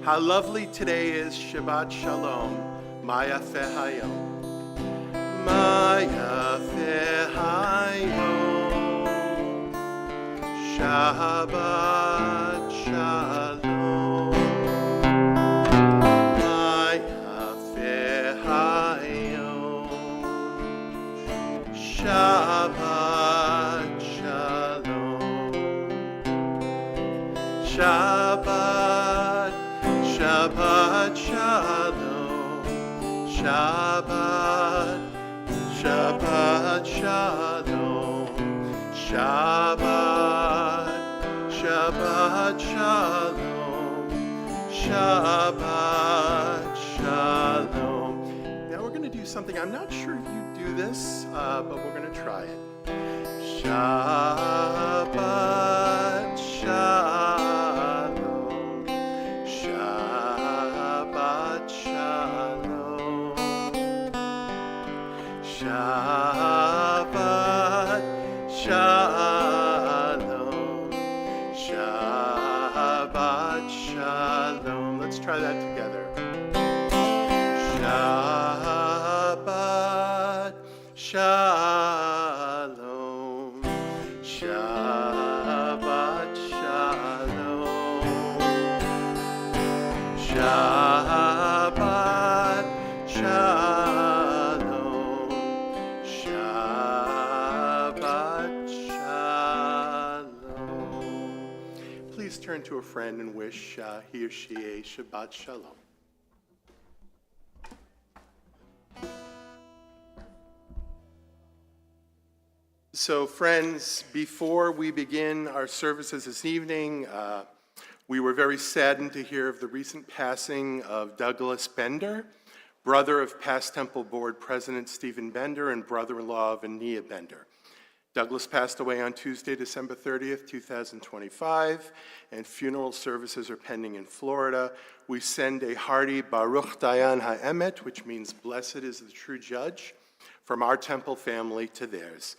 How lovely today is Shabbat Shalom, Maya Fehayom. Maya Fehayom, Shabbat Shalom. Maya Fehayom, Shabbat Shalom. Shabbat, Shabbat Shalom, Shabbat, Shabbat Shalom, Shabbat, Shabbat Shalom, Shabbat Shalom. Now we're going to do something, I'm not sure if you do this, but we're going to try it. Shabbat Shalom, Shabbat Shalom, Shabbat Shalom, Shabbat Shalom. Let's try that together. Shabbat Shalom, Shabbat Shalom, Shabbat Shalom, Shabbat Shalom. Please turn to a friend and wish he or she a Shabbat Shalom. So friends, before we begin our services this evening, we were very saddened to hear of the recent passing of Douglas Bender, brother of past Temple Board President Stephen Bender and brother-in-law of Ania Bender. Douglas passed away on Tuesday, December 30th, 2025, and funeral services are pending in Florida. We send a hearty Baruch Dayan HaEmet, which means blessed is the true judge, from our Temple family to theirs.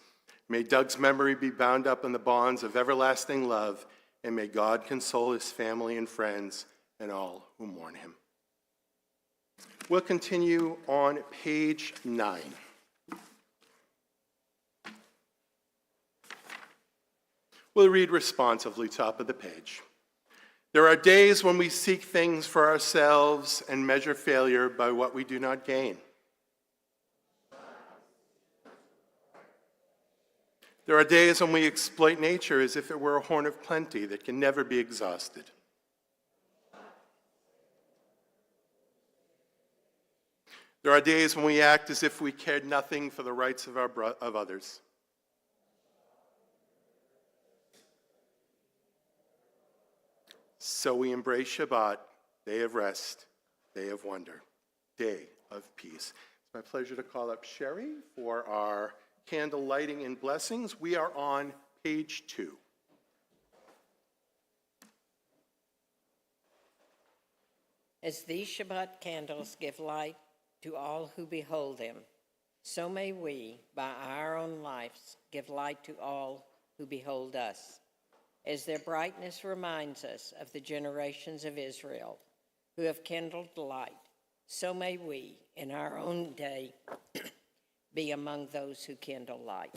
May Doug's memory be bound up in the bonds of everlasting love, and may God console his family and friends and all who mourn him. We'll continue on page 9. We'll read responsively, top of the page. There are days when we seek things for ourselves and measure failure by what we do not gain. There are days when we exploit nature as if it were a horn of plenty that can never be exhausted. There are days when we act as if we cared nothing for the rights of others. So we embrace Shabbat, day of rest, day of wonder, day of peace. It's my pleasure to call up Sherry for our candle lighting and blessings. We are on page 2. As these Shabbat candles give light to all who behold them, so may we, by our own lives, give light to all who behold us. As their brightness reminds us of the generations of Israel who have kindled light, so may we, in our own day, be among those who kindle light.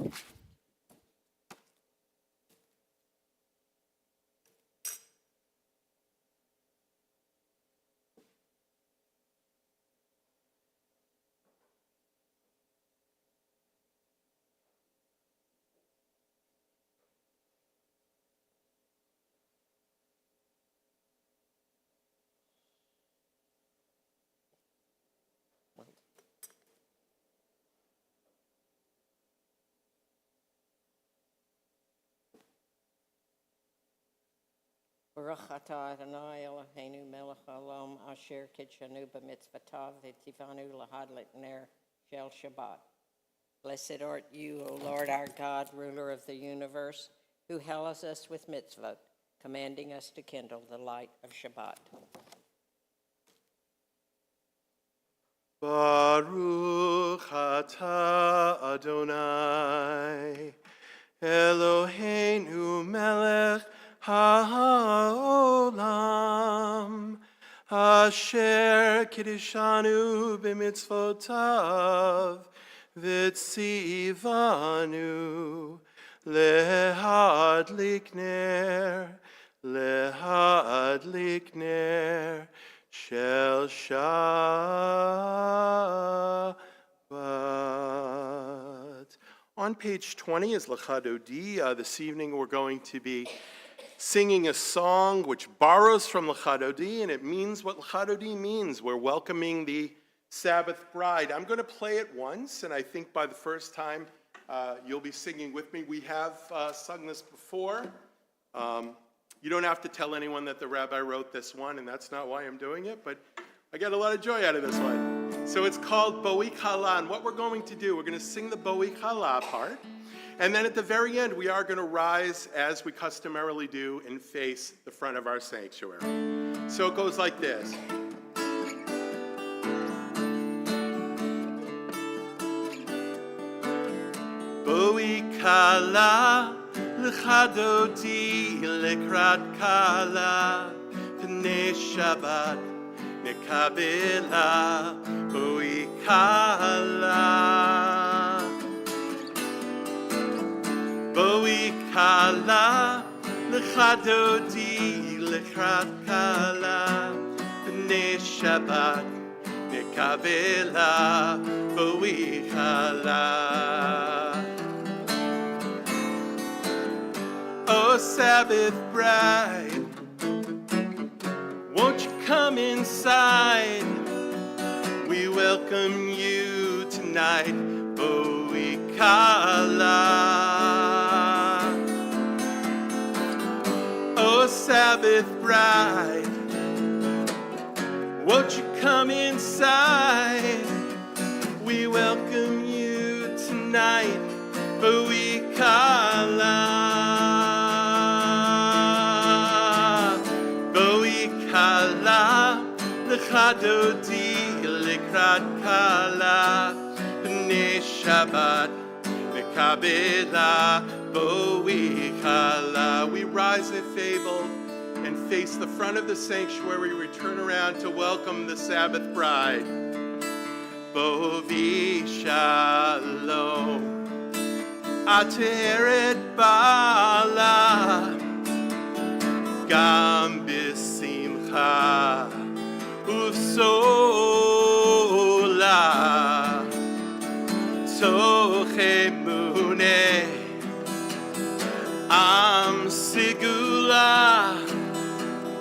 Baruch atah Adonai Eloheinu melech haolam asher kidshanu b'mitzvotav v'tivanu lahadlik ner shel Shabbat. Blessed art you, O Lord our God, ruler of the universe, who hallows us with mitzvot, commanding us to kindle the light of Shabbat. Baruch atah Adonai Eloheinu melech haolam Asher kiddushanu b'mitzvotav v'tzivanu lehadlik ner shel Shabbat. On page 20 is L'chadodi. This evening we're going to be singing a song which borrows from L'chadodi, and it means what L'chadodi means. We're welcoming the Sabbath bride. I'm going to play it once, and I think by the first time you'll be singing with me. We have sung this before. You don't have to tell anyone that the rabbi wrote this one, and that's not why I'm doing it, but I get a lot of joy out of this one. So it's called Bo'ik Halah, and what we're going to do, we're going to sing the Bo'ik Halah part, and then at the very end, we are going to rise, as we customarily do, and face the front of our sanctuary. So it goes like this. Bo'ik Halah, l'chadoti lekrat kala, p'nei Shabbat nekabela, bo'ik halah. Bo'ik halah, l'chadoti lekrat kala, p'nei Shabbat nekabela, bo'ik halah. Oh, Sabbath bride, won't you come inside? We welcome you tonight, Bo'ik Halah. Oh, Sabbath bride, won't you come inside? We welcome you tonight, Bo'ik Halah. L'chadodi lekrat kala, p'nei Shabbat nekabela, bo'ik halah. We rise if able and face the front of the sanctuary. We turn around to welcome the Sabbath bride. Bovi shalom, ateret bala, gam b'simcha ufsola, toch emuneh am sigula,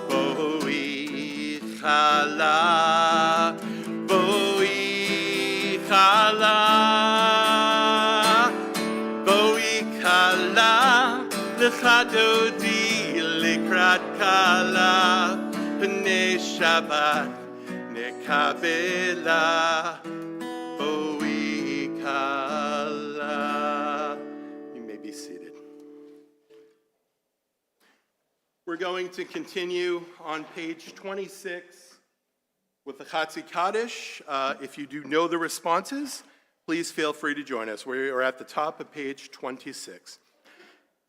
bo'ik halah, bo'ik halah, bo'ik halah, l'chadodi lekrat kala, p'nei Shabbat nekabela, bo'ik halah. You may be seated. We're going to continue on page 26 with the Chatzi Kaddish. If you do know the responses, please feel free to join us. We are at the top of page 26.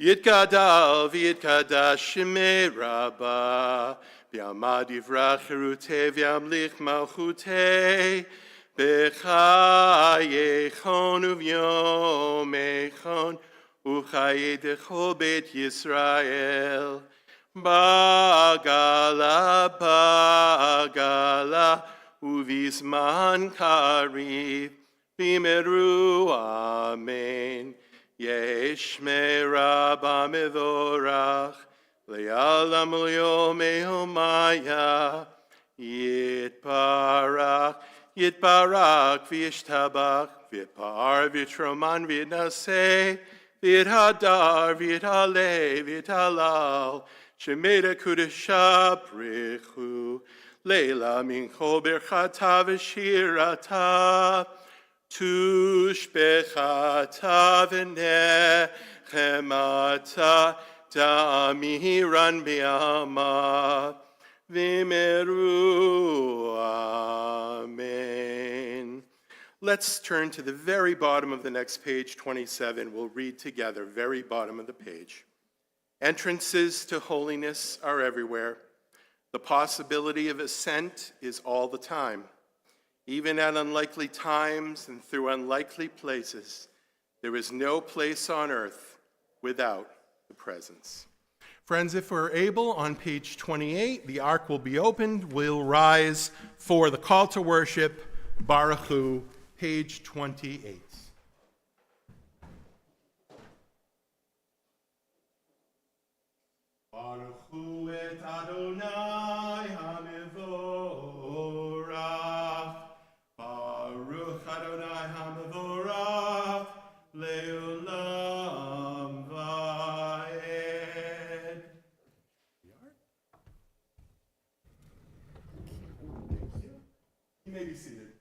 Yitgadal v'yitkadash shemei Rabbah, v'yamad yivrach cherutei v'yamlich malchutei, b'chayechon uv'yomechon, u'chayei dechol beit Yisrael, bagala, bagala, uv'izman kariv, v'meru amen. Yesh me Rabba mevorach, le'alam l'yom e'omaya, yitbarach, yitbarach, v'yishtabach, v'yitpar, v'yitroman, v'yitnaseh, v'yithadar, v'yithaleh, v'yithalal, shemeda kudesha prechu, leila mincho berchata v'shirata, Tushbechata v'nechemata da'amiran bi'ama v'meru amen. Let's turn to the very bottom of the next page, 27. We'll read together, very bottom of the page. Entrances to holiness are everywhere. The possibility of ascent is all the time. Even at unlikely times and through unlikely places, there is no place on earth without the presence. Friends, if we're able, on page 28, the ark will be opened. We'll rise for the call to worship, Baruch Hu, page 28. Baruch Hu et Adonai HaMevorach. Baruch Adonai HaMevorach Leolam Vaed. You may be seated.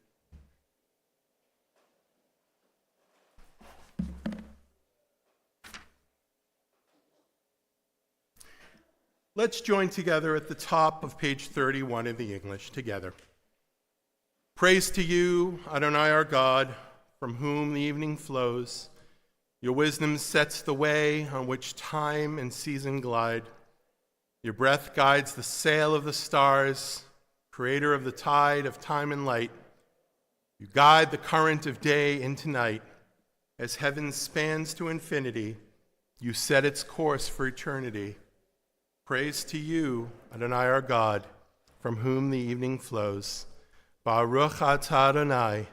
Let's join together at the top of page 31 in the English together. Praise to you, Adonai our God, from whom the evening flows. Your wisdom sets the way on which time and season glide. Your breath guides the sail of the stars, creator of the tide of time and light. You guide the current of day into night. As heaven spans to infinity, you set its course for eternity. Praise to you, Adonai our God, from whom the evening flows. Baruch atah Adonai,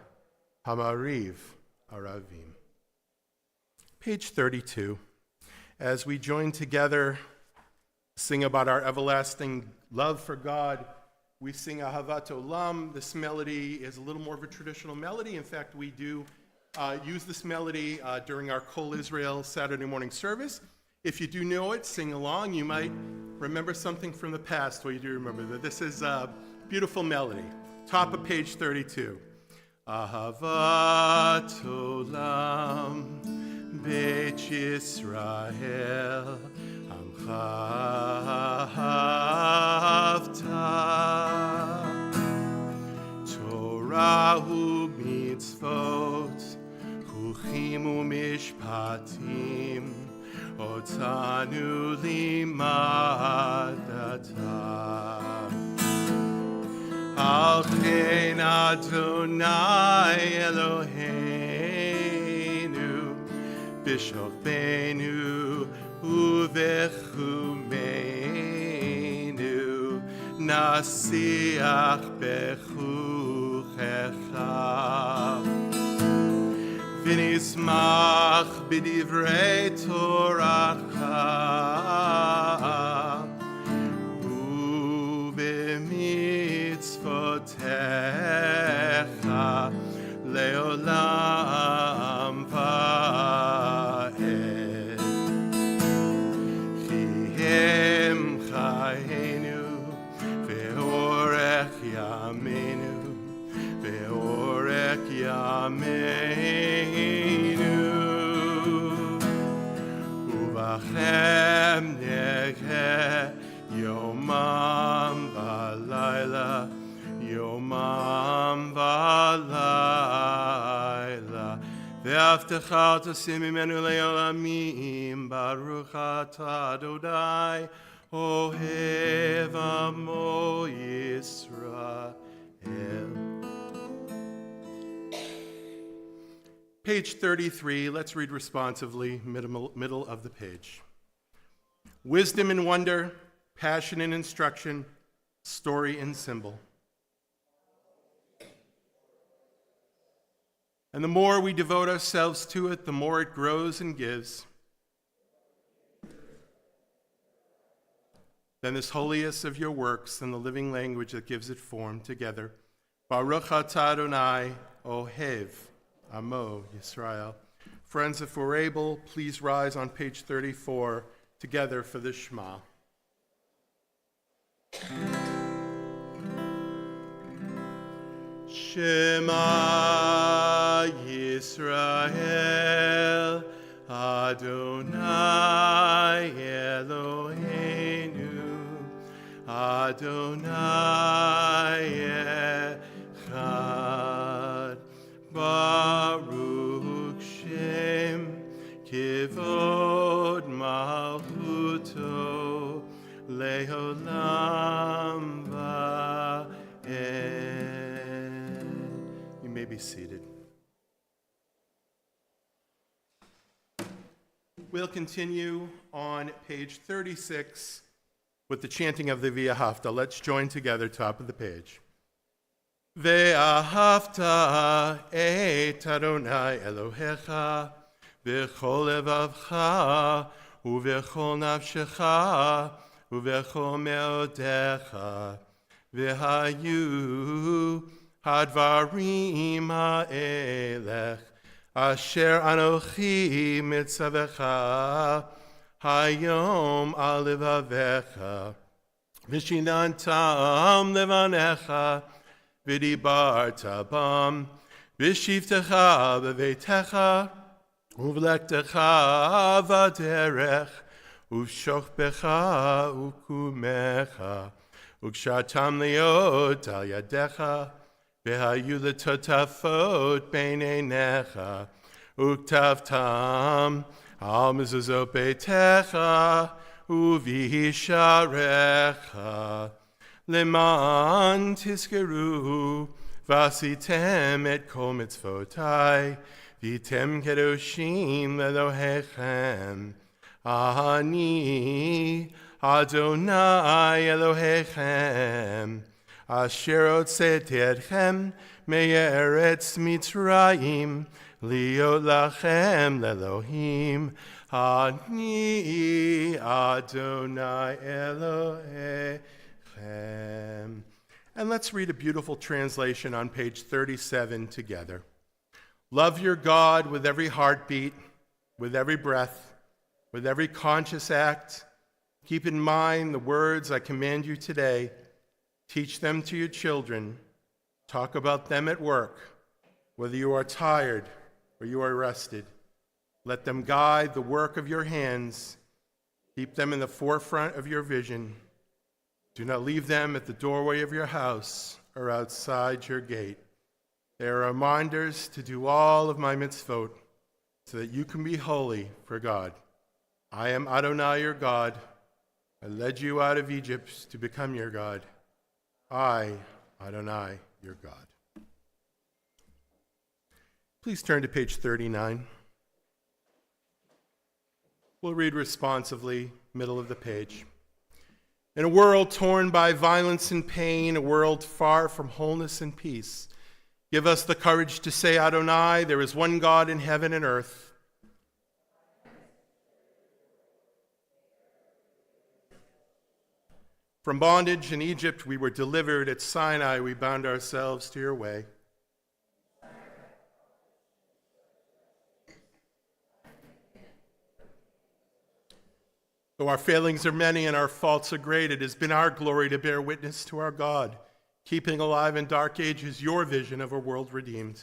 Hamariv Aravim. Page 32. As we join together, sing about our everlasting love for God, we sing Ahavat Olam. This melody is a little more of a traditional melody. In fact, we do use this melody during our Kol Israel Saturday morning service. If you do know it, sing along. You might remember something from the past. Well, you do remember that this is a beautiful melody. Top of page 32. Ahavat Olam Beit Yisrael Amcha Ahavta Torah u'mitzvot Chuchim u'mishpatim Otanu limadata Al chen Adonai Eloheinu B'shokbeinu u'v'chumeinu Nasiach b'chuchecha V'nismach b'divrei Toracha u'b'mitzvotecha le'olam va'ed. Ki hem chayenu ve'orech yameinu ve'orech yameinu uvachem negeh yomam v'layla yomam v'layla ve'avtecha tosim imenu le'olamim baruch atah Adonai ohev amo Yisrael. Page 33, let's read responsively, middle of the page. Wisdom and wonder, passion and instruction, story and symbol. And the more we devote ourselves to it, the more it grows and gives. Then this holiest of your works and the living language that gives it form together. Baruch atah Adonai ohev amo Yisrael. Friends, if we're able, please rise on page 34 together for the Shema. Shema Yisrael Adonai Eloheinu Adonai Echad Baruch Shem Kivod Malchuto Le le'olam va'ed. You may be seated. We'll continue on page 36 with the chanting of the V'ahavta. Let's join together, top of the page. Ve'ahavta et Adonai Elohecha v'chol levavcha u'v'chol nafshecha u'v'chol me'odecha v'hayu hadvarim ha'elech asher anochi mitzavecha hayom al levavecha v'shinantam levanecha v'dibarta bam v'shivtecha b'veitecha uv'lektecha v'derech uv'shochbecha u'kumecha u'kshatam liot al yadecha v'hayu l'totafot b'neinecha u'ktavtam al mezuzot beitecha u'v'hisharecha Leman tiskeru vasitem et kol mitzvotai vitem kedoshim lelohechem Ani Adonai Elohechem asher hotzeti etchem me'eretz Mitzrayim liot lachem lelohim Ani Adonai Elohechem. And let's read a beautiful translation on page 37 together. Love your God with every heartbeat, with every breath, with every conscious act. Keep in mind the words I command you today. Teach them to your children. Talk about them at work, whether you are tired or you are rested. Let them guide the work of your hands. Keep them in the forefront of your vision. Do not leave them at the doorway of your house or outside your gate. They are reminders to do all of my mitzvot so that you can be holy for God. I am Adonai, your God. I led you out of Egypt to become your God. I, Adonai, your God. Please turn to page 39. We'll read responsively, middle of the page. In a world torn by violence and pain, a world far from wholeness and peace, give us the courage to say, Adonai, there is one God in heaven and earth. From bondage in Egypt we were delivered. At Sinai we bound ourselves to your way. Though our failings are many and our faults are great, it has been our glory to bear witness to our God, keeping alive in dark ages your vision of a world redeemed.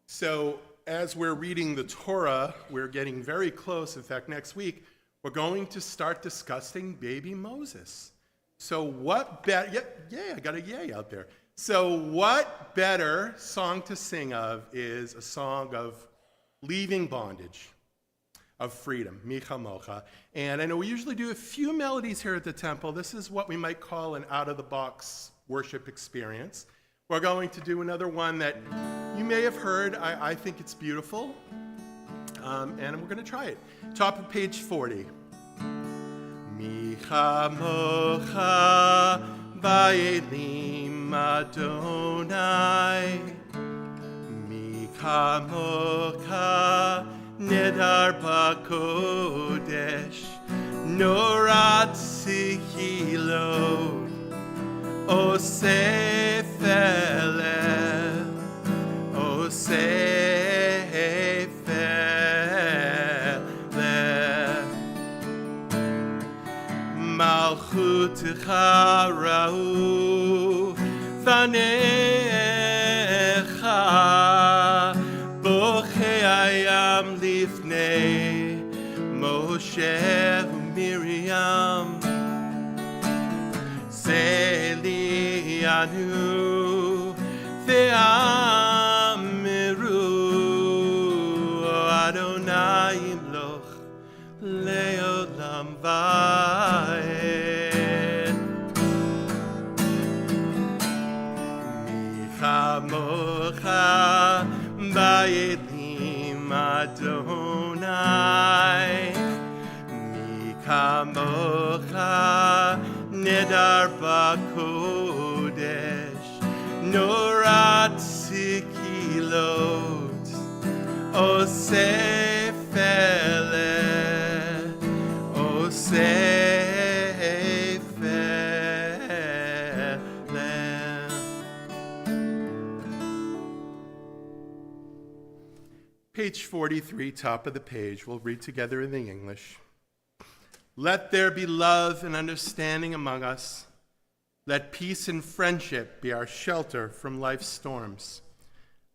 So, as we're reading the Torah, we're getting very close. In fact, next week, we're going to start discussing baby Moses. So what better, yeah, I got a yay out there. So what better song to sing of is a song of leaving bondage, of freedom, Micha Mocha. And I know we usually do a few melodies here at the temple. This is what we might call an out-of-the-box worship experience. We're going to do another one that you may have heard. I think it's beautiful. And we're going to try it. Top of page 40. Micha Mocha Va'elim Adonai Micha Mocha Nedar B'Kodesh Norat Sihilot Osef Elef Osef Malchutecha ra'u fanecha bochei hayam lifnei Moshe u'Miriam Seli Yanu Ve'amiru Adonai Imloch Leolam Vaed Michamocha Bayelim Adonai Mikamocha Nedar Bakodesh Norat Sikilot Osefele Page 43, top of the page. We'll read together in the English. Let there be love and understanding among us. Let peace and friendship be our shelter from life's storms.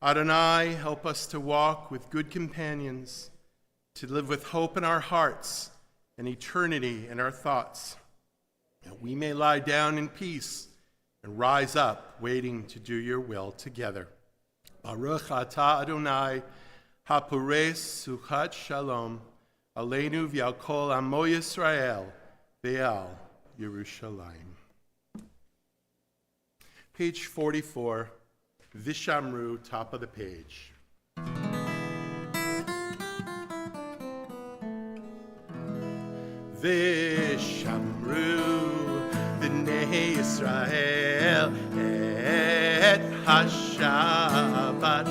Adonai, help us to walk with good companions, to live with hope in our hearts and eternity in our thoughts, that we may lie down in peace and rise up, waiting to do your will together. Baruch atah Adonai, hapores suchat shalom, aleinu v'al kol amo Yisrael, ve'al Yerushalayim. Page 44, Vishamru, top of the page. Vishamru b'nei Yisrael et HaShabbat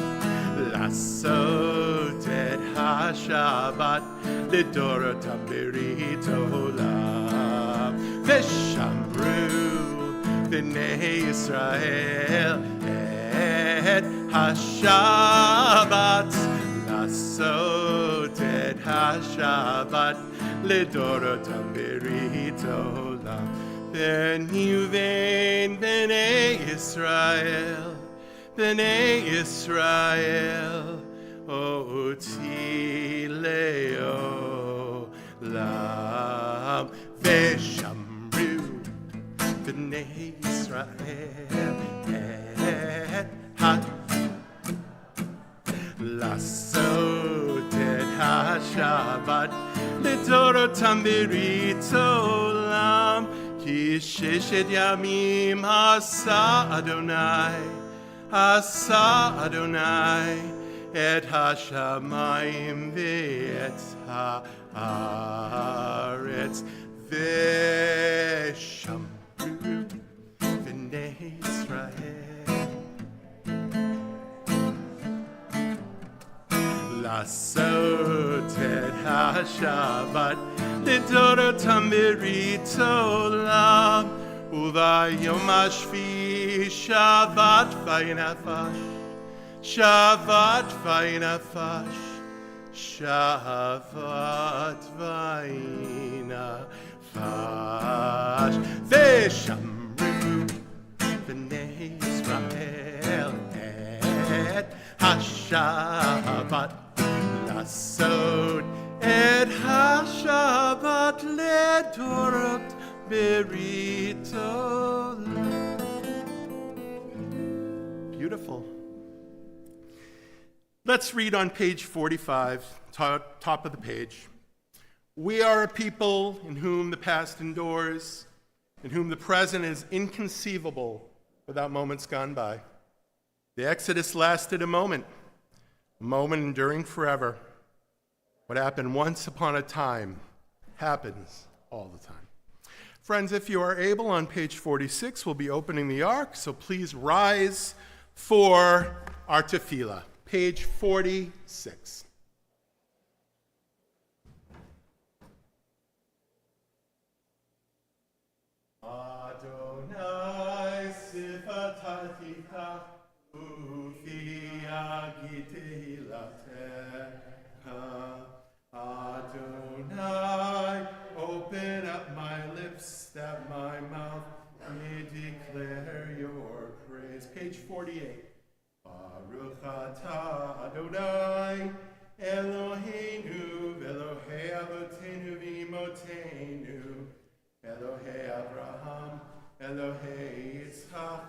Lasot et HaShabbat Lidorotam berit olam Vishamru b'nei Yisrael et HaShabbat Lasot et HaShabbat Lidorotam berit olam Ben Yuvain b'nei Yisrael Oti leolam Veshamru b'nei Yisrael et Lasot et HaShabbat Lidorotam berit olam Ki sheshet yamim asa Adonai et hashamayim ve'et haaretz ve'shamru b'nei Yisrael Lasot et HaShabbat Lidorotam berit olam Uvayom hashvi Shabbat vayinafash Shabbat vayinafash Shabbat vayinafash Veshamru b'nei Yisrael et HaShabbat Lasot et HaShabbat Lidorot berit olam. Beautiful. Let's read on page 45, top of the page. We are a people in whom the past endures, in whom the present is inconceivable without moments gone by. The Exodus lasted a moment enduring forever. What happened once upon a time happens all the time. Friends, if you are able, on page 46, we'll be opening the Ark, so please rise for our tefillah. Page 46. Adonai sifatatita ufi agiteilatecha. Adonai, open up my lips that my mouth may declare your praise. Page 48. Baruch atah Adonai, Eloheinu, Elohei Avotenu v'Imotenu, Elohei Abraham, Elohei Yitzchak,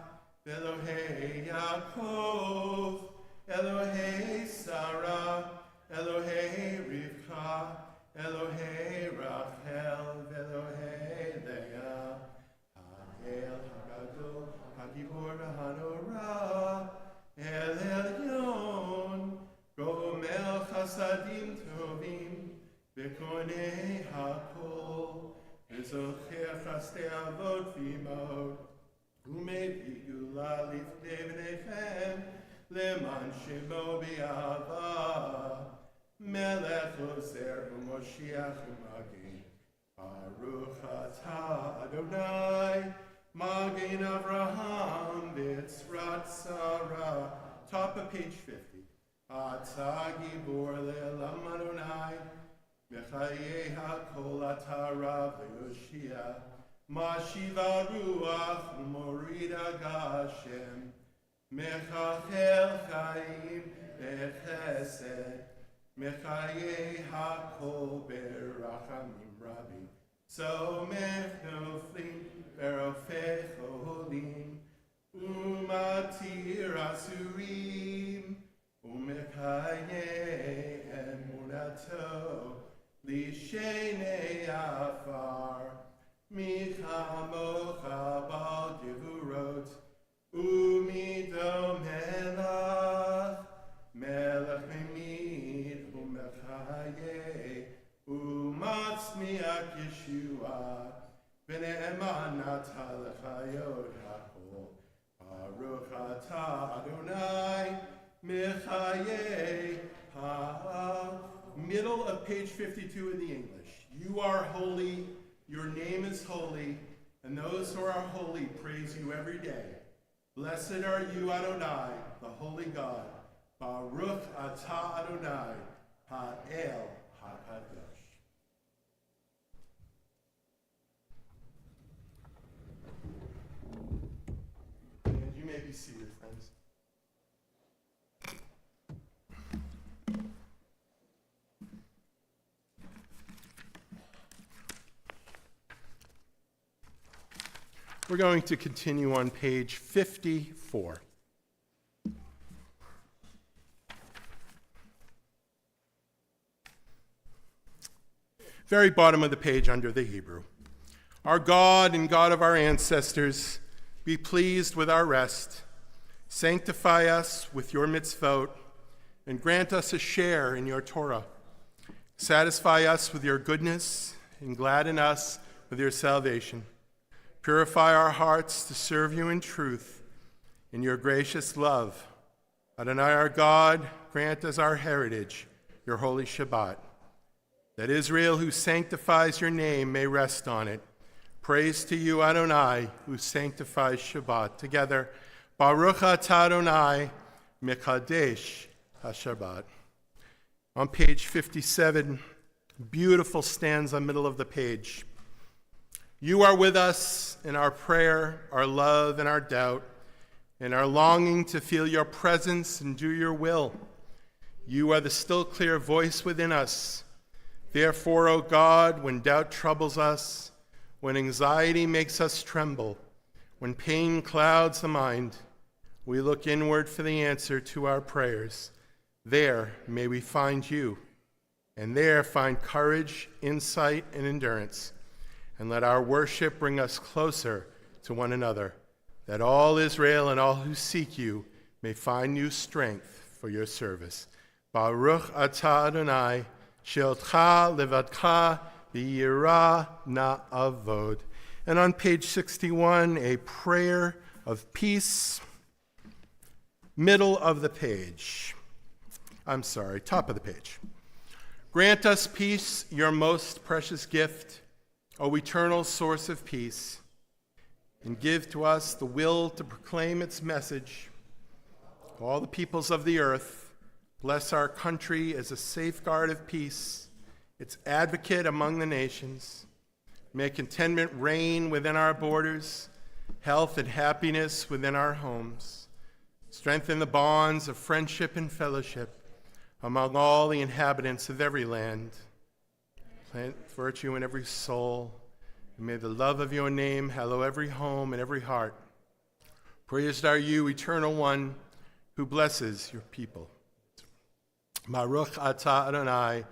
זוכר חסדי אבות ואימהות, ומביא גאולה לפני בניכם, למען שמו באהבה. מלך עוזר ומושיח ומגן, ברוך אתה אדוני, מגן אברהם ויצרת שרה. Top of page 50. אתה גיבור לעולם אדוני, בחיי הכל אתה רב ויושיע, משיב הרוח ומוריד הגשם, מחלחל חיים בחסד, מחיי הכל ברחמים רבים, סומך נופלים ורופא חולים, ומתיר אסורים, ומקיים אמונתו לשני עפר. מי כמוך בעל גבורות ומדומה לך, מלך ממית ומחיה ומצמיח ישועה, ונאמן אתה לחיות הכל. ברוך אתה אדוני מחיי middle of page 52 in the English. You are holy, your name is holy, and those who are holy praise you every day. Blessed are you, Adonai, the holy God. Baruch atah Adonai, ha'el ha'kadosh. And you may be seated, friends. We're going to continue on page 54. Very bottom of the page under the Hebrew. Our God and God of our ancestors, be pleased with our rest. Sanctify us with your mitzvot and grant us a share in your Torah. Satisfy us with your goodness and gladden us with your salvation. Purify our hearts to serve you in truth, in your gracious love. Adonai our God, grant as our heritage your holy Shabbat, that Israel who sanctifies your name may rest on it. Praise to you, Adonai, who sanctifies Shabbat. Together, Baruch atah Adonai, Mekadesh HaShabbat. On page 57, beautiful stanza, middle of the page. You are with us in our prayer, our love, and our doubt, and our longing to feel your presence and do your will. You are the still clear voice within us. Therefore, O God, when doubt troubles us, when anxiety makes us tremble, when pain clouds the mind, we look inward for the answer to our prayers. There may we find you, and there find courage, insight, and endurance. And let our worship bring us closer to one another, that all Israel and all who seek you may find new strength for your service. Baruch atah Adonai, she'otcha levadcha v'yirah na'avod. And on page 61, a prayer of peace, middle of the page. Top of the page. Grant us peace, your most precious gift, O eternal source of peace, and give to us the will to proclaim its message. All the peoples of the earth, bless our country as a safeguard of peace, its advocate among the nations. May contentment reign within our borders, health and happiness within our homes. Strengthen the bonds of friendship and fellowship among all the inhabitants of every land. Plant virtue in every soul, and may the love of your name hallow every home and every heart. Praised are you, Eternal One, who blesses your people. Baruch atah Adonai,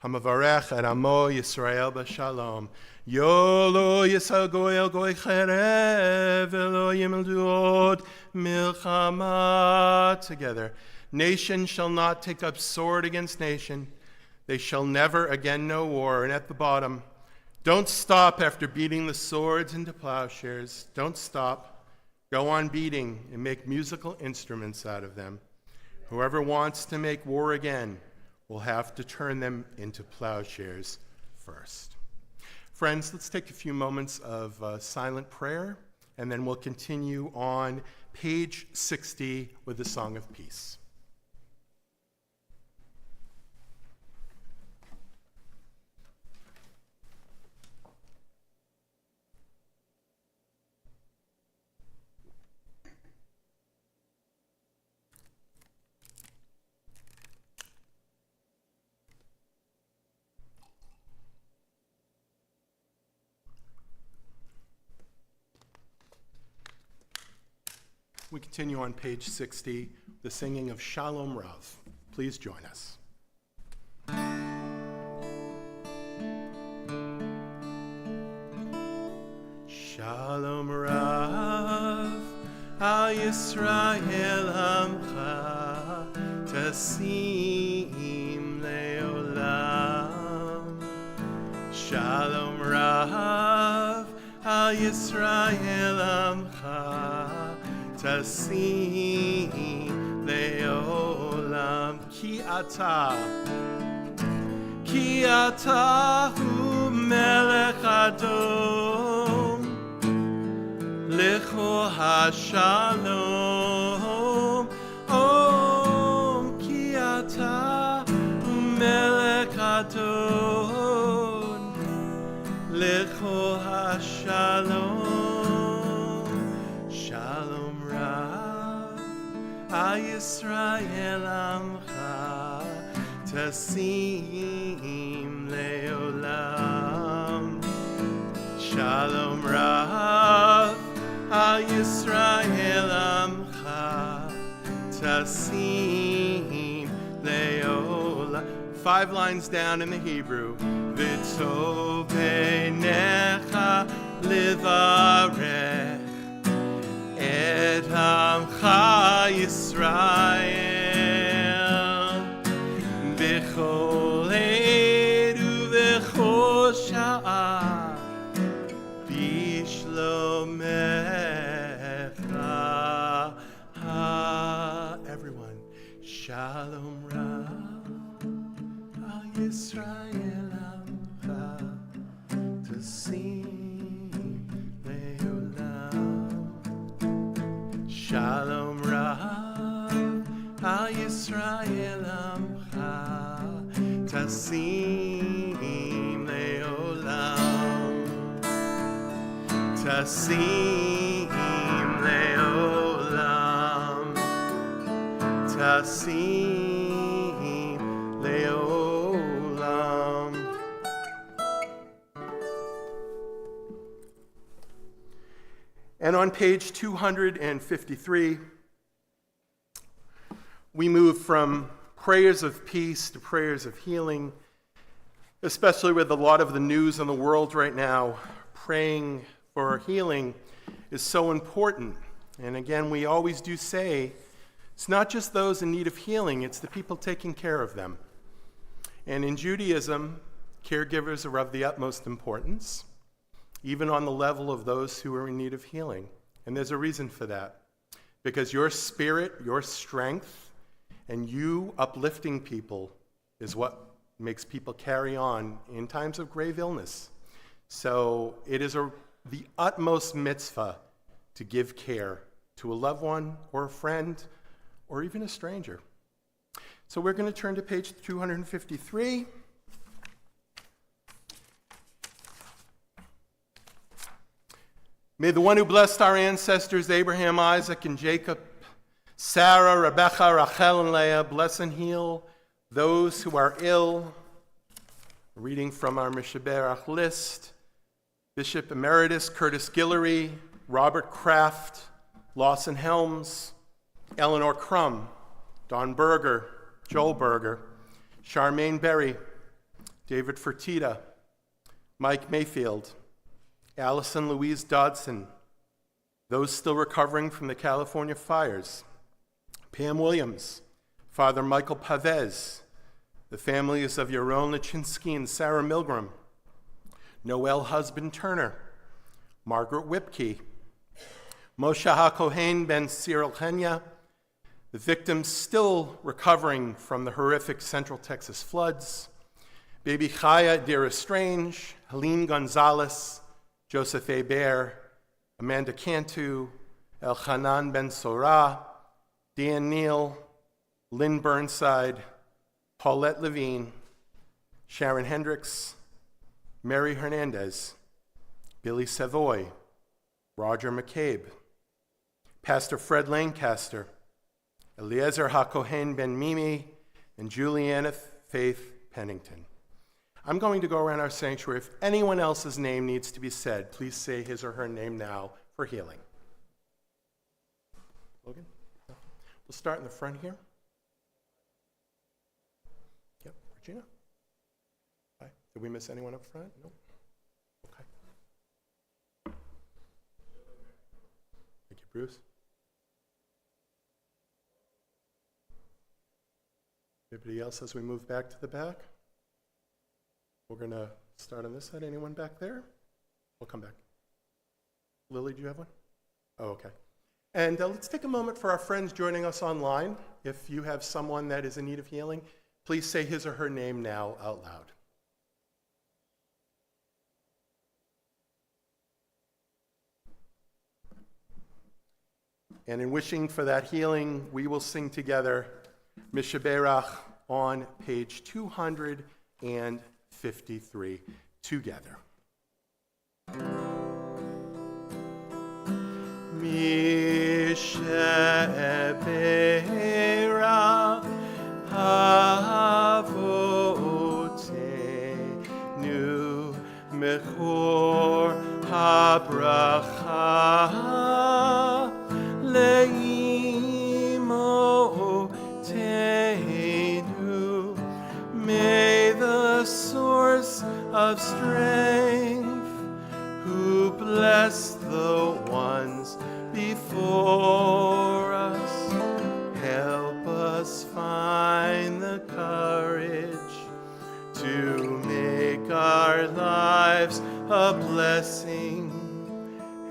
hamavarech et amo Yisrael b'shalom. Yolo yisal goy el goy cherev, velo yimeldu od milchama. Together, nation shall not take up sword against nation. They shall never again know war. And at the bottom, Don't stop after beating the swords into plowshares. Don't stop. Go on beating and make musical instruments out of them. Whoever wants to make war again will have to turn them into plowshares first. Friends, let's take a few moments of silent prayer, and then we'll continue on page 60 with the Song of Peace. We continue on page 60, the singing of Shalom Rav. Please join us. Shalom Rav, Al Yisrael Amcha, Tasim Leolam. Shalom Rav, Al Yisrael Amcha, Tasim leolam ki ata hu melech adom lecho hashalom ki ata hu melech adom lecho hashalom. Yisrael Amcha Tasim Leolam. Shalom Rav Yisrael Amcha Tasim Leolam. 5 lines down in the Hebrew. V'tov beinecha livarech Et Amcha Yisrael B'chol ed u'b'chol sha'ah B'shlomecha. Everyone, Shalom Rav Al Yisrael Amcha Tasim Leolam. Shalom Rav Al Yisrael Amcha Tasim Leolam. Tasim Leolam. Tasim Leolam. And on page 253, we move from prayers of peace to prayers of healing, especially with a lot of the news in the world right now. Praying for healing is so important. And again, we always do say, it's not just those in need of healing, it's the people taking care of them. And in Judaism, caregivers are of the utmost importance, even on the level of those who are in need of healing. And there's a reason for that. Because your spirit, your strength, and you uplifting people is what makes people carry on in times of grave illness. So it is the utmost mitzvah to give care to a loved one or a friend or even a stranger. So we're going to turn to page 253. May the one who blessed our ancestors, Abraham, Isaac, and Jacob, Sarah, Rebecca, Rachel, and Leah, bless and heal those who are ill. Reading from our Mishaberach list, Bishop Emeritus Curtis Guillory, Robert Kraft, Lawson Helms, Eleanor Crum, Don Berger, Joel Berger, Charmaine Berry, David Fertitta, Mike Mayfield, Allison Louise Dodson, those still recovering from the California fires, Pam Williams, Father Michael Pavez, the families of Yaron Lachinsky and Sarah Milgram, Noel Husband Turner, Margaret Whipke, Moshe HaKohen ben Cyril Henya, the victims still recovering from the horrific Central Texas floods, Baby Chaya Dira Strange, Helene Gonzalez, Joseph Hebert, Amanda Cantu, Elchanan Ben Sorah, Dan Neal, Lynn Burnside, Paulette Levine, Sharon Hendricks, Mary Hernandez, Billy Savoy, Roger McCabe, Pastor Fred Lancaster, Eliezer HaKohen Ben Mimi, and Juliana Faith Pennington. I'm going to go around our sanctuary. If anyone else's name needs to be said, please say his or her name now for healing. Logan? We'll start in the front here. Yep, Regina? Hi. Did we miss anyone up front? No? Okay. Thank you, Bruce. Anybody else as we move back to the back? We're going to start on this side. Anyone back there? We'll come back. Lily, do you have one? Oh, okay. And let's take a moment for our friends joining us online. If you have someone that is in need of healing, please say his or her name now out loud. And in wishing for that healing, we will sing together Mishaberach on page 253 together. Mishaberach avotenu mechor habracha leimotenu. May the source of strength, who bless the ones before us, help us find the courage to make our lives a blessing,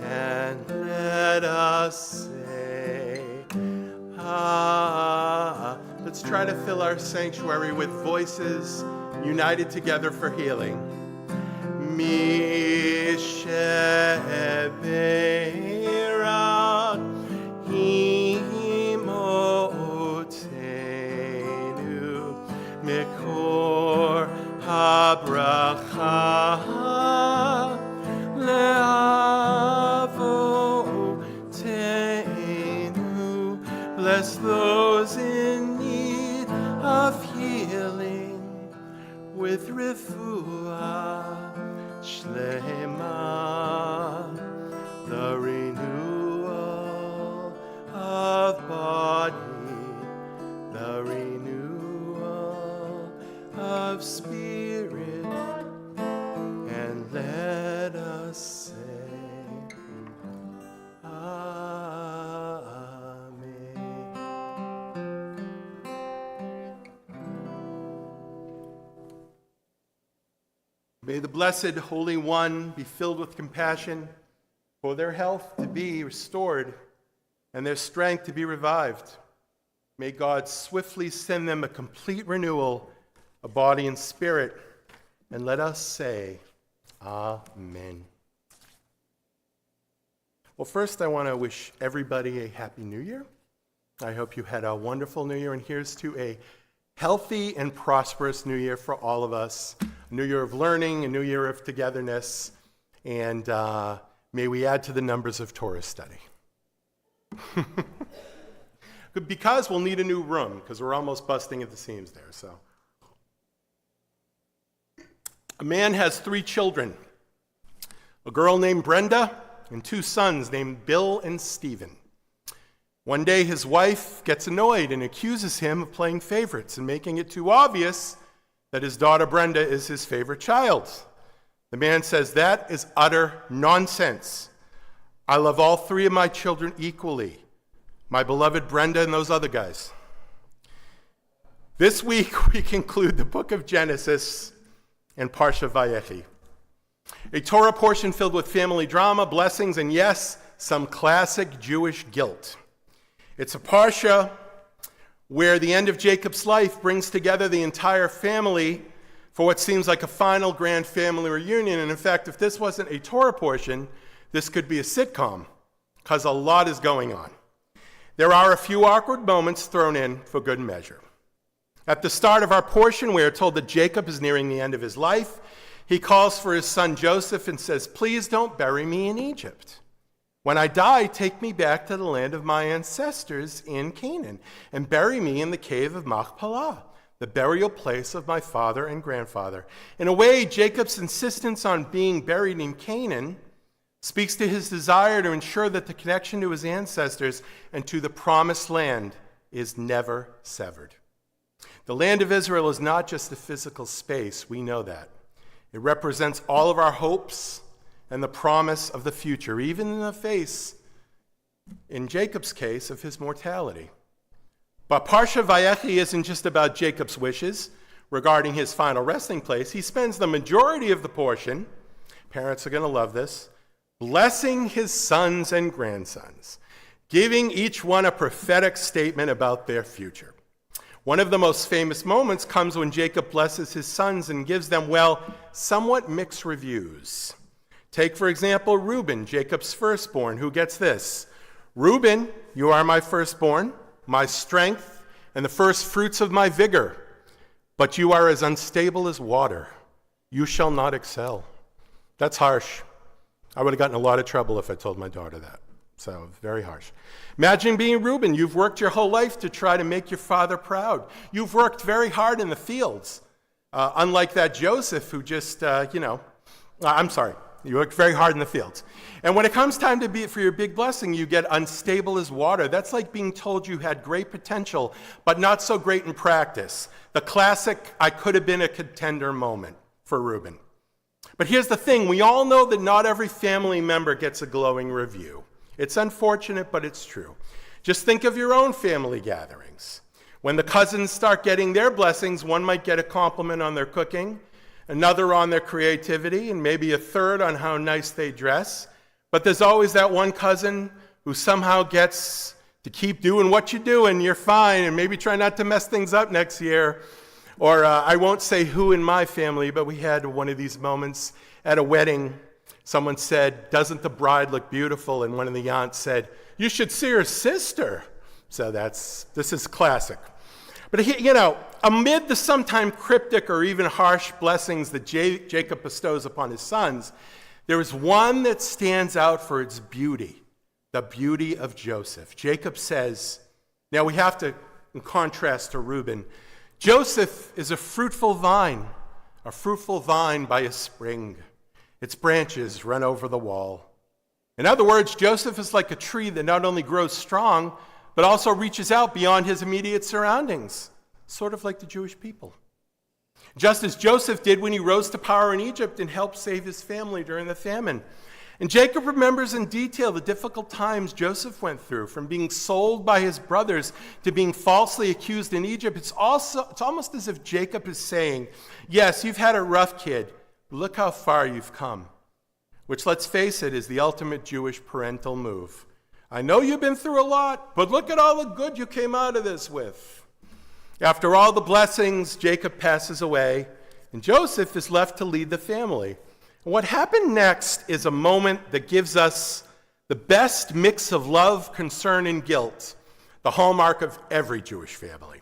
and let us say, Let's try to fill our sanctuary with voices united together for healing. Mishaberach himotenu mekor habracha leavotenu. Bless those in need of healing with refuah shlema, the renewal of body, the renewal of spirit, and let us say, may the Blessed Holy One be filled with compassion for their health to be restored and their strength to be revived. May God swiftly send them a complete renewal of body and spirit. And let us say, Amen. Well, first I want to wish everybody a Happy New Year. I hope you had a wonderful New Year, and here's to a healthy and prosperous New Year for all of us. A new year of learning, a new year of togetherness, and may we add to the numbers of Torah study. Because we'll need a new room, because we're almost busting at the seams there. So, a man has 3 children, a girl named Brenda and 2 sons named Bill and Stephen. One day his wife gets annoyed and accuses him of playing favorites and making it too obvious that his daughter Brenda is his favorite child. The man says, that is utter nonsense. I love all 3 of my children equally, my beloved Brenda and those other guys. This week we conclude the book of Genesis and Parsha Vayechi. A Torah portion filled with family drama, blessings, and yes, some classic Jewish guilt. It's a parsha where the end of Jacob's life brings together the entire family for what seems like a final grand family reunion. And in fact, if this wasn't a Torah portion, this could be a sitcom, because a lot is going on. There are a few awkward moments thrown in for good measure. At the start of our portion, we are told that Jacob is nearing the end of his life. He calls for his son Joseph and says, "Please don't bury me in Egypt. When I die, take me back to the land of my ancestors in Canaan and bury me in the cave of Machpelah, the burial place of my father and grandfather." In a way, Jacob's insistence on being buried in Canaan speaks to his desire to ensure that the connection to his ancestors and to the promised land is never severed. The land of Israel is not just a physical space, we know that. It represents all of our hopes and the promise of the future, even in the face, in Jacob's case, of his mortality. But Parsha Vayechi isn't just about Jacob's wishes regarding his final resting place. He spends the majority of the portion, parents are going to love this, blessing his sons and grandsons, giving each one a prophetic statement about their future. One of the most famous moments comes when Jacob blesses his sons and gives them, well, somewhat mixed reviews. Take, for example, Reuben, Jacob's firstborn, who gets this: "Reuben, you are my firstborn, my strength, and the first fruits of my vigor. But you are as unstable as water. You shall not excel." That's harsh. I would have gotten in a lot of trouble if I told my daughter that. So, very harsh. Imagine being Reuben. You've worked your whole life to try to make your father proud. You've worked very hard in the fields, unlike that Joseph who just, you worked very hard in the fields. And when it comes time for your big blessing, you get unstable as water. That's like being told you had great potential, but not so great in practice. The classic, I could have been a contender moment for Reuben. But here's the thing. We all know that not every family member gets a glowing review. It's unfortunate, but it's true. Just think of your own family gatherings. When the cousins start getting their blessings, one might get a compliment on their cooking, another on their creativity, and maybe a third on how nice they dress. But there's always that one cousin who somehow gets to keep doing what you do and you're fine, and maybe try not to mess things up next year. Or I won't say who in my family, but we had one of these moments at a wedding. Someone said, "Doesn't the bride look beautiful?" And one of the aunts said, "You should see her sister." So this is classic. But amid the sometimes cryptic or even harsh blessings that Jacob bestows upon his sons, there is one that stands out for its beauty, the beauty of Joseph. Jacob says, now we have to, in contrast to Reuben, Joseph is a fruitful vine by a spring. Its branches run over the wall. In other words, Joseph is like a tree that not only grows strong, but also reaches out beyond his immediate surroundings, sort of like the Jewish people. Just as Joseph did when he rose to power in Egypt and helped save his family during the famine. And Jacob remembers in detail the difficult times Joseph went through, from being sold by his brothers to being falsely accused in Egypt. It's almost as if Jacob is saying, yes, you've had a rough kid, but look how far you've come. Which, let's face it, is the ultimate Jewish parental move. I know you've been through a lot, but look at all the good you came out of this with. After all the blessings, Jacob passes away, and Joseph is left to lead the family. And what happened next is a moment that gives us the best mix of love, concern, and guilt, the hallmark of every Jewish family.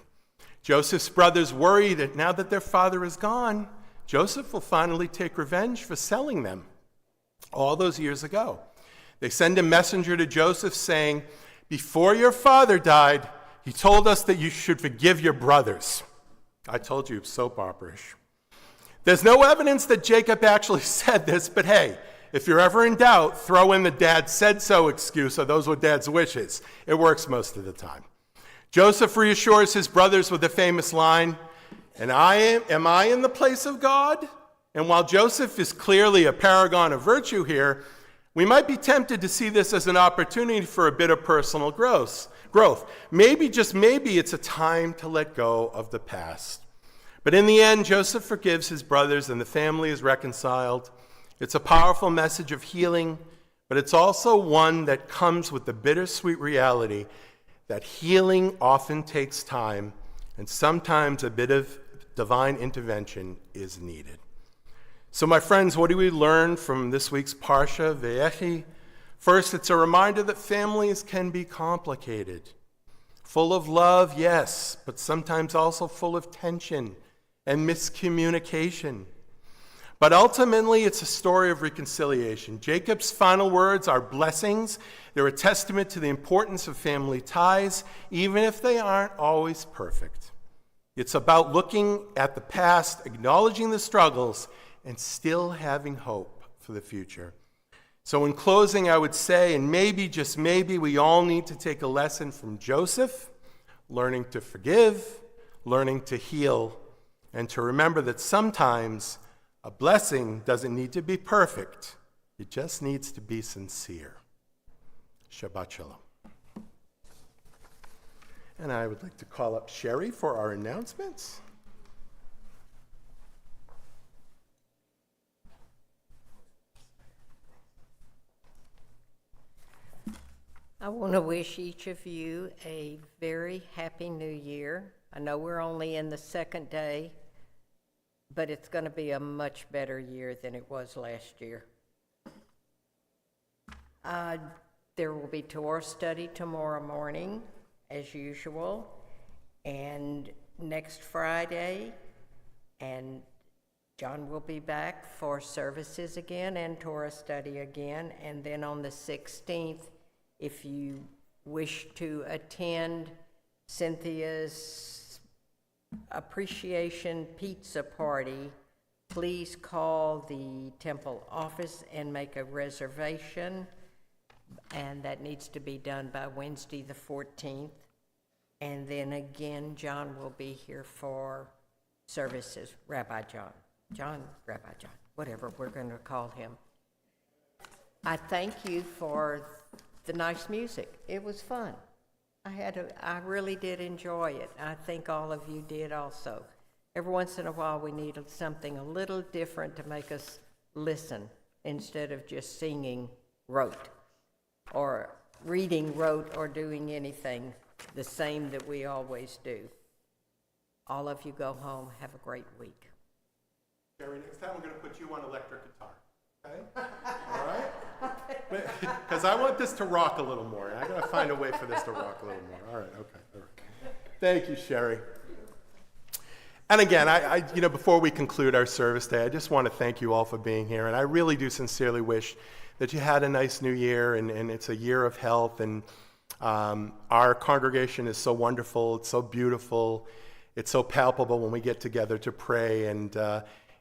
Joseph's brothers worry that now that their father is gone, Joseph will finally take revenge for selling them all those years ago. They send a messenger to Joseph saying, before your father died, he told us that you should forgive your brothers. I told you, soap opera-ish. There's no evidence that Jacob actually said this, but hey, if you're ever in doubt, throw in the dad said so excuse, or those were dad's wishes. It works most of the time. Joseph reassures his brothers with the famous line, am I in the place of God? And while Joseph is clearly a paragon of virtue here, we might be tempted to see this as an opportunity for a bit of personal growth. Maybe, just maybe, it's a time to let go of the past. But in the end, Joseph forgives his brothers and the family is reconciled. It's a powerful message of healing, but it's also one that comes with the bittersweet reality that healing often takes time, and sometimes a bit of divine intervention is needed. So my friends, what do we learn from this week's Parsha, Ve'echi? First, it's a reminder that families can be complicated. Full of love, yes, but sometimes also full of tension and miscommunication. But ultimately, it's a story of reconciliation. Jacob's final words are blessings. They're a testament to the importance of family ties, even if they aren't always perfect. It's about looking at the past, acknowledging the struggles, and still having hope for the future. So in closing, I would say, and maybe, just maybe, we all need to take a lesson from Joseph, learning to forgive, learning to heal, and to remember that sometimes a blessing doesn't need to be perfect. It just needs to be sincere. Shabbat shalom. And I would like to call up Sherry for our announcements. I want to wish each of you a very happy new year. I know we're only in the second day, but it's going to be a much better year than it was last year. There will be Torah study tomorrow morning, as usual, and next Friday, and John will be back for services again and Torah study again, and then on the 16th, if you wish to attend Cynthia's appreciation pizza party, please call the temple office and make a reservation, and that needs to be done by Wednesday the 14th. And then again, John will be here for services, Rabbi John, whatever we're going to call him. I thank you for the nice music. It was fun. I really did enjoy it. I think all of you did also. Every once in a while we need something a little different to make us listen instead of just singing rote or reading rote or doing anything the same that we always do. All of you go home. Have a great week. Sherry, next time I'm going to put you on electric guitar. Okay? All right? Because I want this to rock a little more. I got to find a way for this to rock a little more. All right, okay. All right. Thank you, Sherry. And again, I before we conclude our service day, I just want to thank you all for being here. And I really do sincerely wish that you had a nice new year, and it's a year of health. And our congregation is so wonderful. It's so beautiful. It's so palpable when we get together to pray. And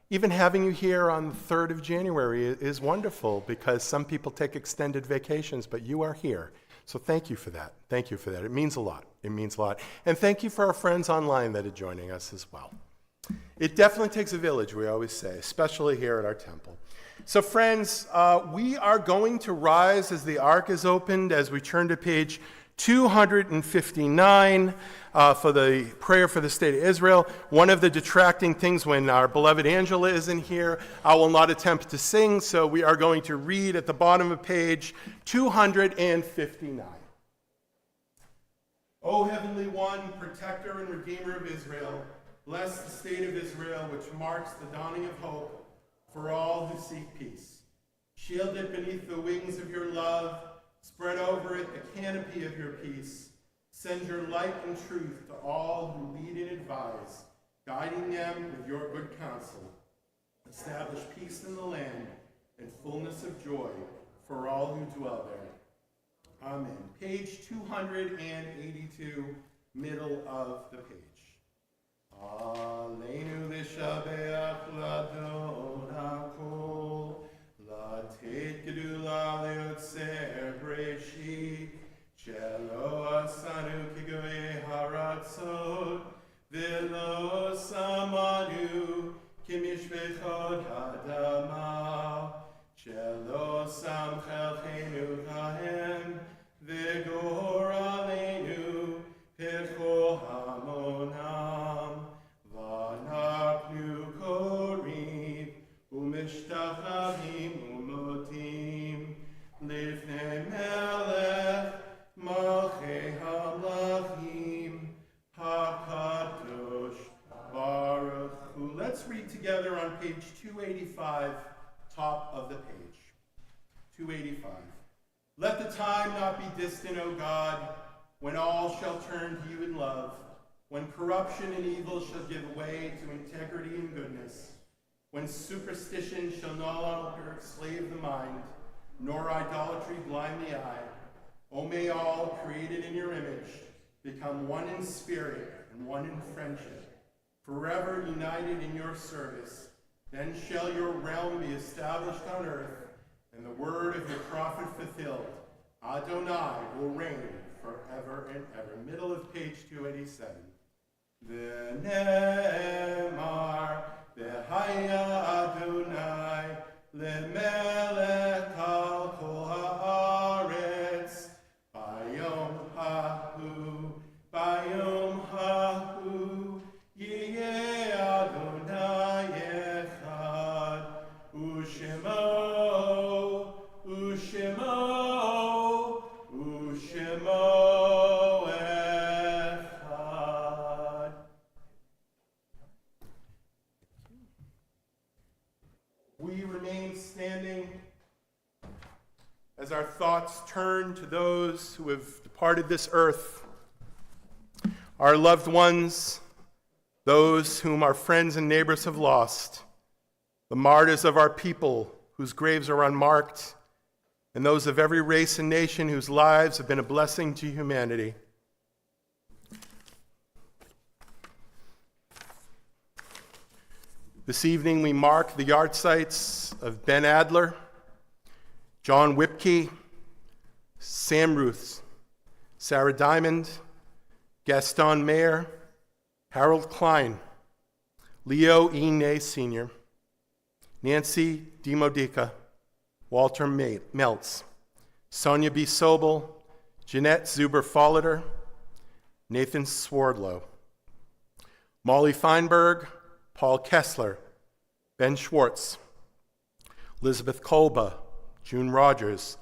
even having you here on the 3rd of January is wonderful, because some people take extended vacations, but you are here. So thank you for that. Thank you for that. It means a lot. It means a lot. And thank you for our friends online that are joining us as well. It definitely takes a village, we always say, especially here at our temple. So friends, we are going to rise as the ark is opened, as we turn to page 259 for the prayer for the state of Israel. One of the detracting things when our beloved Angela isn't here, I will not attempt to sing, so we are going to read at the bottom of page 259. O Heavenly One, Protector and Redeemer of Israel, bless the state of Israel, which marks the dawning of hope for all who seek peace. Shield it beneath the wings of your love. Spread over it the canopy of your peace. Send your light and truth to all who lead and advise, guiding them with your good counsel. Establish peace in the land and fullness of joy for all who dwell there. Amen. Page 282, middle of the page. Aleinu l'shabeach l'adon hakol, l'tet gedula leotzer breshit, shelo asanu kigoy haratzot, velo samanu kimishbechot hadama, shelo samchelchenu kahem, v'gor aleinu percho hamonam, v'anaknu korib, u'mishtachavim let's read together on page 285, top of the page. 285. Let the time not be distant, O God, when all shall turn to you in love, when corruption and evil shall give way to integrity and goodness, when superstition shall no longer enslave the mind, nor idolatry blind the eye. O may all, created in your image, become one in spirit and one in friendship, forever united in your service. Then shall your realm be established on earth, and the word of your prophet fulfilled. Adonai will reign forever and ever. Middle of page 287. V'nemar v'haya Adonai lemelech al kol haaretz bayom hahu yeh Adonai echad u'shemo echad. We remain standing as our thoughts turn to those who have departed this earth, our loved ones, those whom our friends and neighbors have lost, the martyrs of our people whose graves are unmarked, and those of every race and nation whose lives have been a blessing to humanity. This evening we mark the yahrzeits of Ben Adler, John Whipkey, Sam Ruth, Sarah Diamond, Gaston Mayer, Harold Klein, Leo E. Ney Sr., Nancy DiModica, Walter Meltz, Sonia B. Sobel, Jeanette Zuber-Folliter, Nathan Swardlow, Molly Feinberg, Paul Kessler, Ben Schwartz, Elizabeth Kolba, June Rogers,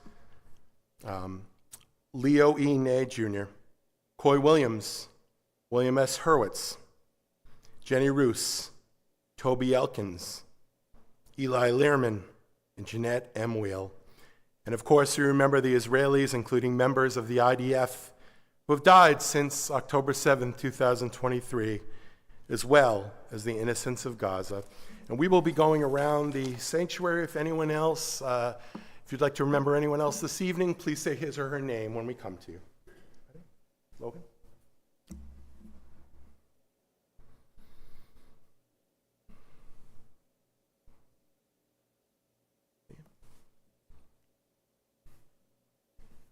Leo E. Ney Jr., Coy Williams, William S. Hurwitz, Jenny Roos, Toby Elkins, Eli Lehrman, and Jeanette M. Wheel. And of course, we remember the Israelis, including members of the IDF, who have died since October 7, 2023, as well as the innocents of Gaza. And we will be going around the sanctuary. If anyone else, if you'd like to remember anyone else this evening, please say his or her name when we come to you. Ready? Logan?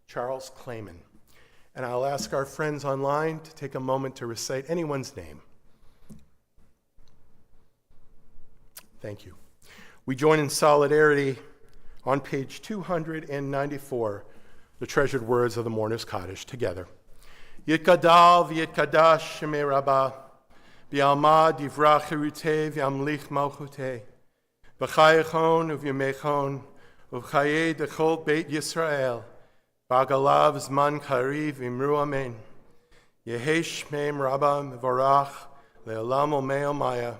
Charles Clayman. And I'll ask our friends online to take a moment to recite anyone's name. Thank you. We join in solidarity on page 294, the treasured words of the Mourner's Kaddish together. Yitkadal v'yitkadash shemei rabbah, b'alma divrach cherutei v'amlich malchutei, v'chayechon uv'yamechon, uv'chayei dechol beit Yisrael, b'agalav zman kariv imru amen. Yehesh meim rabbah mevorach le'olam omei omaya.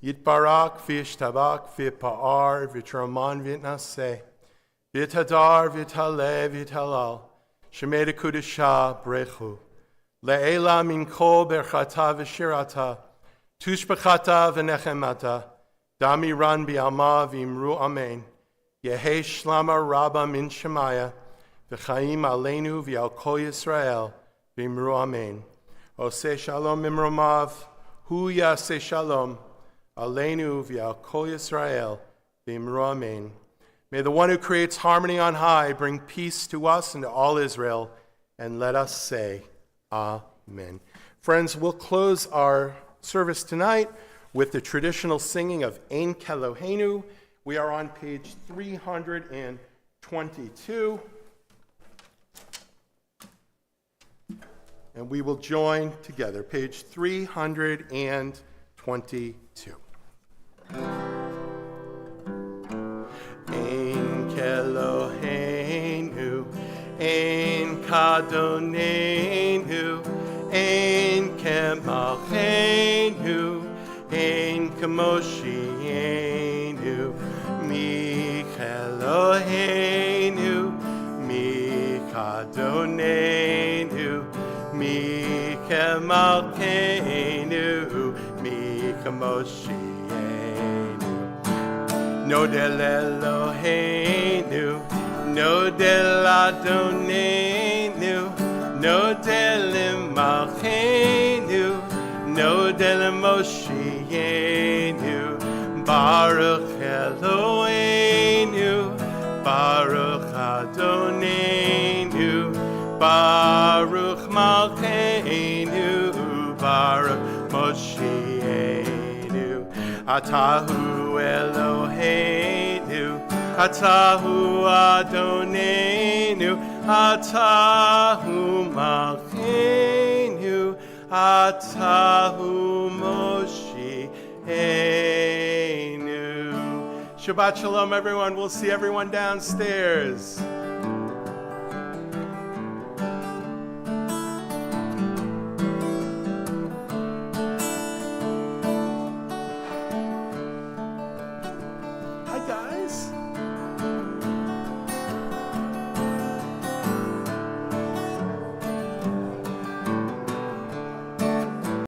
Yitbarak v'yishtabak v'yipa'ar v'yitaraman v'yitnaseh v'yitadar v'yitale v'yitalal shemei dekudesha brechu le'ela min kol berchata v'shirata tushbechata v'nechemata dami ran bi'alma v'imru amen yehe shlama rabba min shemaya v'chaim aleinu v'al kol Yisrael v'imru amen oseh shalom imromav hu yaseh shalom Aleinu v'al kol Yisrael v'imru amen. May the one who creates harmony on high bring peace to us and to all Israel, and let us say, Amen. Friends, we'll close our service tonight with the traditional singing of Ein Kelohenu. We are on page 322. And we will join together, page 322. Ein Kelohenu, Ein Kadonenu, Ein Kemalchenu, Ein Moshienu, mi Eloheinu, mi Adonenu, mi Malkeinu, mi Moshienu. Nodel Eloheinu, Nodel Adonenu, Nodel Malkeinu, Nodel Moshienu, Baruch Eloheinu, Baruch Adonenu, Baruch Malkeinu, Baruch Moshienu. Atahu Eloheinu, Atahu Adonenu, Atahu Malkeinu, Atahu Moshienu. Shabbat Shalom, everyone. We'll see everyone downstairs.